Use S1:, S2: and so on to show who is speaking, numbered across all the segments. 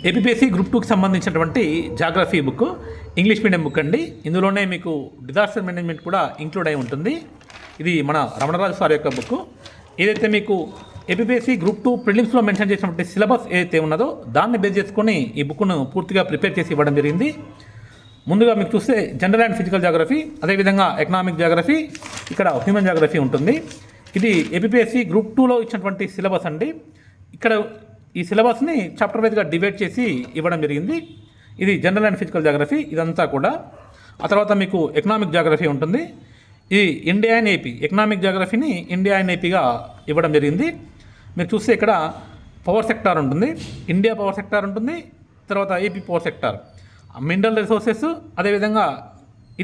S1: APSC group 2కి సంబంధించినటువంటి geography book, English medium book అండి. ఇందులోనే మీకు డిజాస్టర్ మేనేజ్మెంట్ కూడా ఇంక్లూడ్ అయి ఉంటుంది. ఇది మన రమణరాజు సార్ యొక్క బుక్. ఏదైతే మీకు ఏపీఎస్సీ గ్రూప్ 2 ప్రిలిమ్స్లో మెన్షన్ చేసినటువంటి సిలబస్ ఏదైతే ఉన్నదో దాన్ని బేస్ చేసుకొని ఈ బుక్ను పూర్తిగా ప్రిపేర్ చేసి ఇవ్వడం జరిగింది. ముందుగా మీకు చూస్తే జనరల్ అండ్ ఫిజికల్ జాగ్రఫీ, అదేవిధంగా ఎకనామిక్ జాగ్రఫీ, ఇక్కడ హ్యూమన్ జాగ్రఫీ ఉంటుంది. ఇది ఏపీఎస్సీ గ్రూప్ 2లో ఇచ్చినటువంటి సిలబస్ అండి. ఇక్కడ ఈ సిలబస్ని చాప్టర్ వైజ్గా డివైడ్ చేసి ఇవ్వడం జరిగింది. ఇది జనరల్ అండ్ ఫిజికల్ జాగ్రఫీ ఇదంతా కూడా. ఆ తర్వాత మీకు ఎకనామిక్ జాగ్రఫీ ఉంటుంది. ఇది ఇండియా అండ్ ఏపీ, ఎకనామిక్ జాగ్రఫీని ఇండియా అండ్ ఏపీగా ఇవ్వడం జరిగింది. మీరు చూస్తే ఇక్కడ పవర్ సెక్టార్ ఉంటుంది, ఇండియా పవర్ సెక్టార్ ఉంటుంది, తర్వాత AP power sector, mineral resources, అదేవిధంగా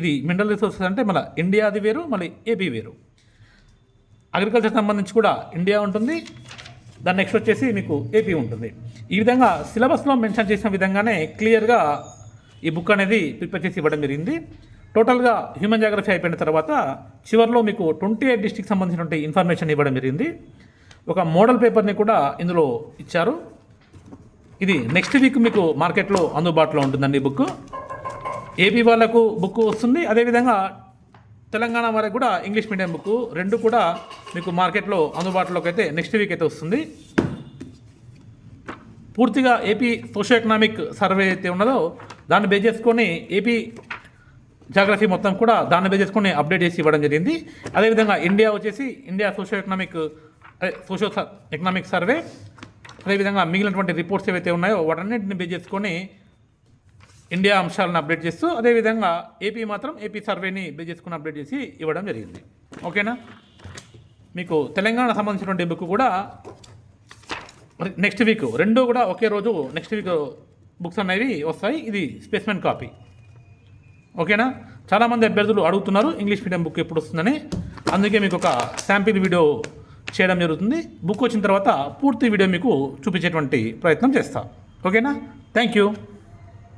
S1: ఇది మినరల్ రిసోర్సెస్ అంటే మళ్ళీ ఇండియాది వేరు, మళ్ళీ ఏపీ వేరు. అగ్రికల్చర్ సంబంధించి కూడా ఇండియా ఉంటుంది, దాని నెక్స్ట్ వచ్చేసి మీకు ఏపీ ఉంటుంది. ఈ విధంగా సిలబస్లో మెన్షన్ చేసిన విధంగానే క్లియర్గా ఈ బుక్ అనేది ప్రిపేర్ చేసి ఇవ్వడం జరిగింది. టోటల్గా హ్యూమన్ జాగ్రఫీ అయిపోయిన తర్వాత చివరిలో మీకు 28 డిస్ట్రిక్ట్ సంబంధించినటువంటి ఇన్ఫర్మేషన్ ఇవ్వడం జరిగింది. ఒక మోడల్ పేపర్ని కూడా ఇందులో ఇచ్చారు. ఇది నెక్స్ట్ వీక్ మీకు మార్కెట్లో అందుబాటులో ఉంటుందండి ఈ బుక్. ఏపీ వాళ్ళకు బుక్ వస్తుంది, అదేవిధంగా తెలంగాణ వారికి కూడా ఇంగ్లీష్ మీడియం బుక్, రెండు కూడా మీకు మార్కెట్లో అందుబాటులోకి అయితే నెక్స్ట్ వీక్ అయితే వస్తుంది. పూర్తిగా ఏపీ సోషో ఎకనామిక్ సర్వే అయితే ఉన్నదో దాన్ని బేస్ చేసుకొని ఏపీ జాగ్రఫీ మొత్తం కూడా దాన్ని బేస్ చేసుకొని అప్డేట్ చేసి ఇవ్వడం జరిగింది. అదేవిధంగా ఇండియా వచ్చేసి ఇండియా సోషో ఎకనామిక్ సర్వే, అదేవిధంగా మిగిలినటువంటి రిపోర్ట్స్ ఏవైతే ఉన్నాయో వాటన్నింటిని బేస్ చేసుకొని ఇండియా అంశాలను అప్డేట్ చేస్తూ, అదేవిధంగా ఏపీ మాత్రం ఏపీ సర్వేని బేస్ చేసుకుని అప్డేట్ చేసి ఇవ్వడం జరిగింది. ఓకేనా. మీకు తెలంగాణ సంబంధించినటువంటి బుక్ కూడా నెక్స్ట్ వీక్, రెండు కూడా ఒకే రోజు నెక్స్ట్ వీక్ బుక్స్ అనేవి వస్తాయి. ఇది స్పెసిమెన్ కాపీ. ఓకేనా. చాలామంది అభ్యర్థులు అడుగుతున్నారు ఇంగ్లీష్ మీడియం బుక్ ఎప్పుడు వస్తుందని, అందుకే మీకు ఒక శాంపిల్ వీడియో చేయడం జరుగుతుంది. బుక్ వచ్చిన తర్వాత పూర్తి వీడియో మీకు చూపించేటువంటి ప్రయత్నం చేస్తాం. ఓకేనా. Thank you.